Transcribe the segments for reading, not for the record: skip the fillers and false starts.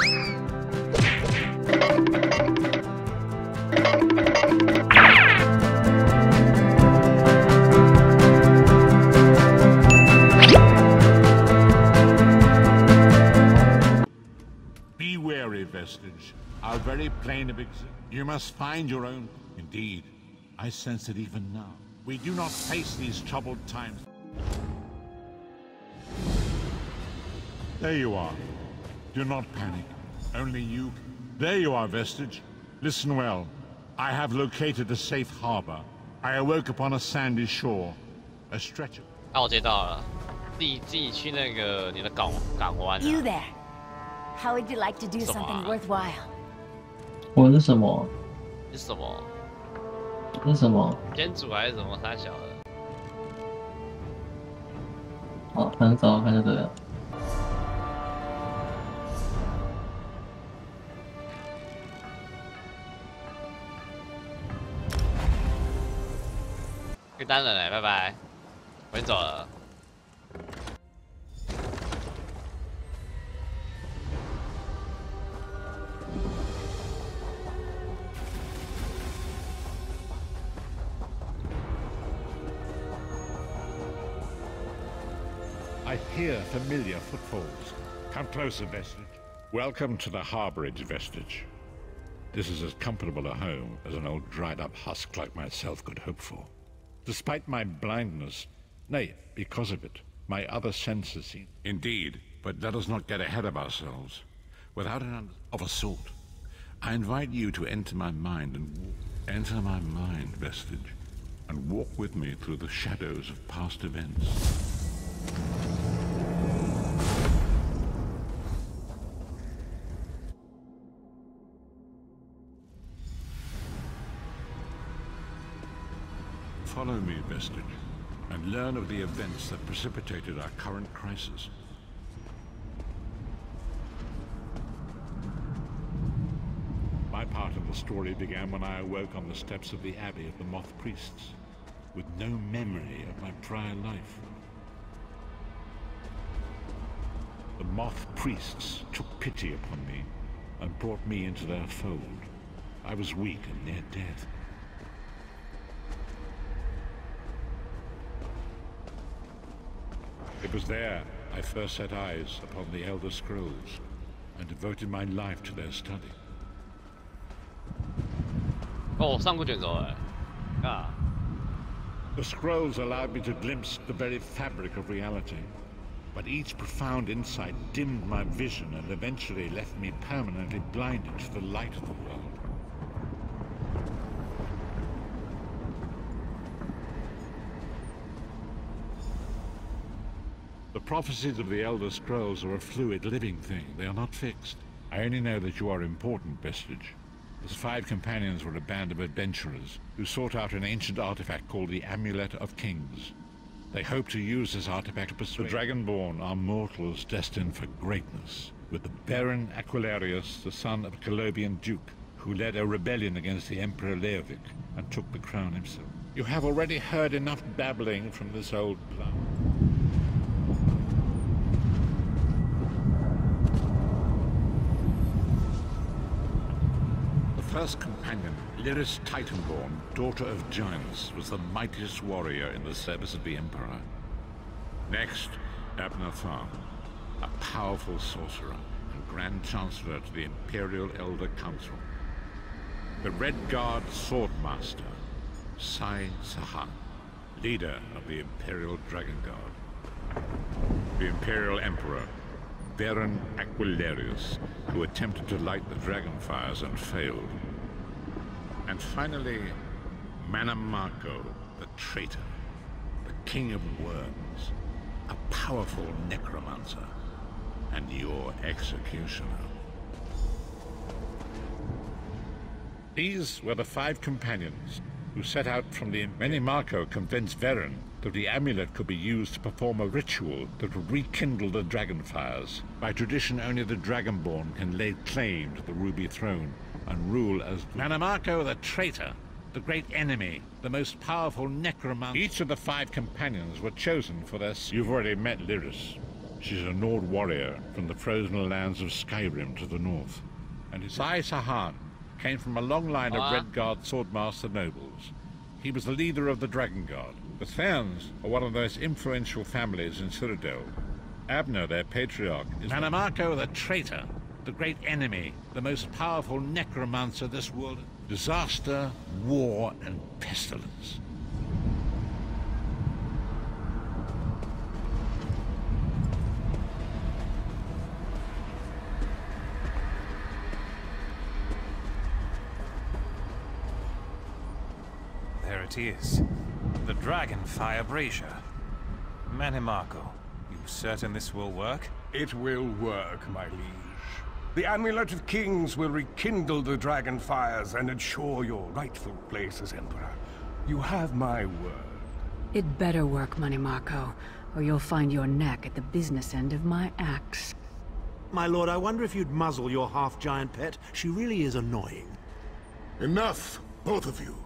Be wary, Vestige. Our very plane of existence. You must find your own. Indeed, I sense it even now. We do not face these troubled times. There you are. Do not panic. Only you. There you are, Vestige. Listen well. I have located a safe harbor. I awoke upon a sandy shore. A stretch of... 啊，我接到了，自己去那个你的港湾、啊。You there? How would you like to do something worthwhile? 我是什么？是什么？是什么？天主还是什么三小的？好，反正找我看就对了。给单人嘞，拜拜，我先走了。I hear familiar footfalls. Come closer, Vestige. Welcome to the harborage, Vestige. This is as comfortable a home as an old dried-up husk like myself could hope for. Despite my blindness, nay, because of it, my other senses seem... Indeed, but let us not get ahead of ourselves. Without an of a sort, I invite you to enter my mind and enter my mind, Vestige, and walk with me through the shadows of past events. Follow me, Vestige, and learn of the events that precipitated our current crisis. My part of the story began when I awoke on the steps of the Abbey of the Moth Priests, with no memory of my prior life. The Moth Priests took pity upon me and brought me into their fold. I was weak and near death. It was there I first set eyes upon the Elder Scrolls and devoted my life to their study. 哦，上古卷轴哎，啊！ The scrolls allowed me to glimpse the very fabric of reality, but each profound insight dimmed my vision and eventually left me permanently blinded to the light of the world. The prophecies of the Elder Scrolls are a fluid, living thing. They are not fixed. I only know that you are important, Vestige. The 5 companions were a band of adventurers who sought out an ancient artifact called the Amulet of Kings. They hope to use this artifact to persuade the Dragonborn are mortals destined for greatness, with the Baron Aquilarius, the son of a Colobian duke, who led a rebellion against the Emperor Leovic and took the crown himself. You have already heard enough babbling from this old plough. First companion, Lyris Titanborn, daughter of giants, was the mightiest warrior in the service of the Emperor. Next, Abner Tharn, a powerful sorcerer and Grand Chancellor to the Imperial Elder Council. The Red Guard Swordmaster, Sai Sahan, leader of the Imperial Dragon Guard. The Imperial Emperor, Baron Aquilarius, who attempted to light the dragon fires and failed. And finally, Manamarco, the traitor, the king of worms, a powerful necromancer, and your executioner. These were the 5 companions who set out from the... Manamarco convinced Veren that the amulet could be used to perform a ritual that would rekindle the dragon fires. By tradition, only the Dragonborn can lay claim to the Ruby Throne and rule as... Manamarco the traitor, the great enemy, the most powerful necromancer. Each of the 5 companions were chosen for their... You've already met Lyris. She's a Nord warrior from the frozen lands of Skyrim to the north. And Sai Sahan came from a long line of Redguard swordmaster nobles. He was the leader of the Dragon Guard. The Therns are one of the most influential families in Cyrodiil. Abner, their patriarch, is Manamako the traitor, the great enemy, the most powerful necromancer this world. Disaster, war, and pestilence. There it is. The Dragonfire Brazier. Manimako, you certain this will work? It will work, my liege. The Amulet of Kings will rekindle the dragon fires and ensure your rightful place as Emperor. You have my word. It better work, Manimako, or you'll find your neck at the business end of my axe. My lord, I wonder if you'd muzzle your half-giant pet. She really is annoying. Enough, both of you.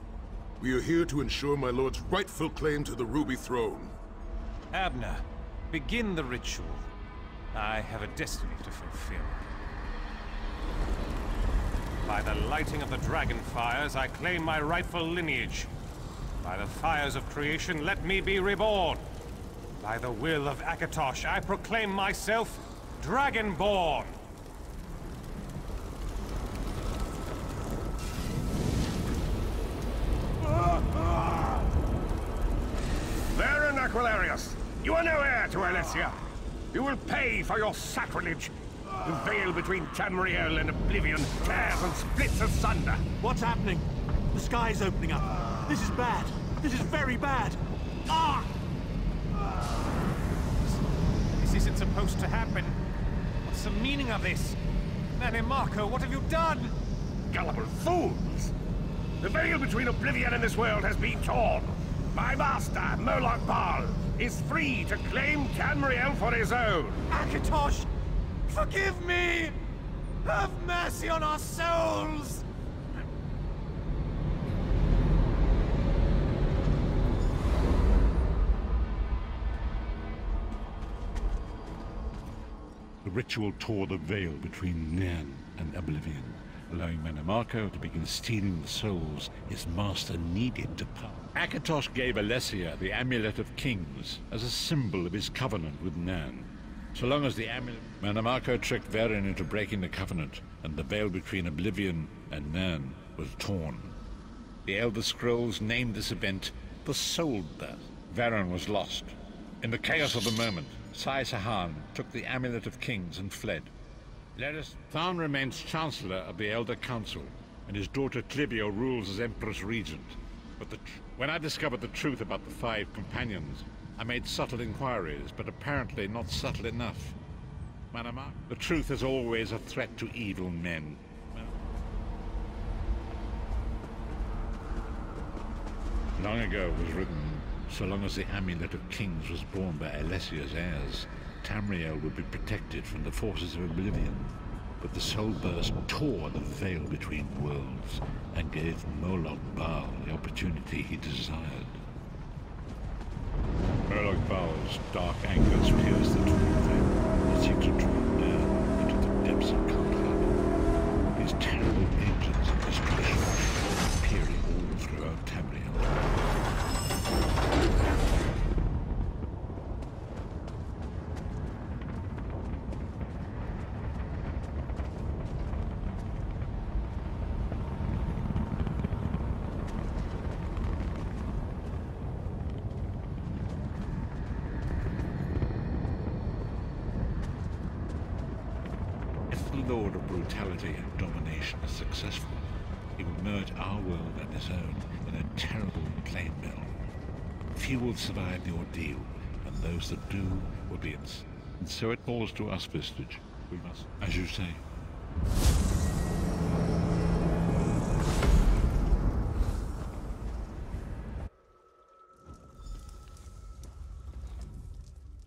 We are here to ensure my lord's rightful claim to the Ruby Throne. Abner, begin the ritual. I have a destiny to fulfill. By the lighting of the dragon fires, I claim my rightful lineage. By the fires of creation, let me be reborn. By the will of Akatosh, I proclaim myself Dragonborn. Baron Aquilarius, you are no heir to Alessia. You will pay for your sacrilege. The veil between Tamriel and Oblivion tears and splits asunder. What's happening? The sky's opening up. This is bad. This is very bad. Ah! This isn't supposed to happen. What's the meaning of this? Manimako, what have you done? Gullible fools! The veil between Oblivion and this world has been torn. My master, Moloch Baal, is free to claim Tamriel for his own. Akatosh, forgive me! Have mercy on our souls! The ritual tore the veil between Nan and Oblivion, allowing Manamako to begin stealing the souls his master needed to power. Akatosh gave Alessia the Amulet of Kings as a symbol of his covenant with Nan. So long as the amulet... Manamako tricked Varen into breaking the covenant, and the veil between Oblivion and Nan was torn. The Elder Scrolls named this event the Soul Death. Varen was lost. In the chaos of the moment, Sai Sahan took the Amulet of Kings and fled. Tharn remains Chancellor of the Elder Council, and his daughter Clivio rules as Empress Regent. But when I discovered the truth about the 5 companions, I made subtle inquiries, but apparently not subtle enough. Manama, the truth is always a threat to evil men. Long ago was written, so long as the Amulet of Kings was borne by Alessia's heirs, Tamriel would be protected from the forces of Oblivion. But the soul burst tore the veil between worlds and gave Moloch Baal the opportunity he desired. Moloch Baal's dark angers pierced the twin veil and seemed to draw Nan into the depths of Kaldheim. His terrible engines of destruction appearing all throughout Tamriel. Lord of brutality and domination is successful, he will merge our world and his own in a terrible plain mill. Few will survive the ordeal, and those that do will be ins. And so it falls to us, Vistage. We must, as you say.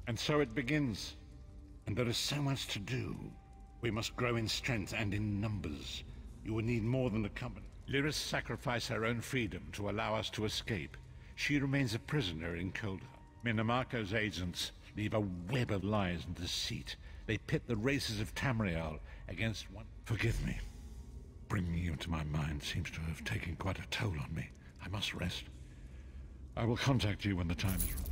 And so it begins, and there is so much to do. We must grow in strength and in numbers. You will need more than a company. Lyris sacrificed her own freedom to allow us to escape. She remains a prisoner in Kaldheim. Minamako's agents weave a web of lies and deceit. They pit the races of Tamriel against one... Forgive me. Bringing you into my mind seems to have taken quite a toll on me. I must rest. I will contact you when the time is right.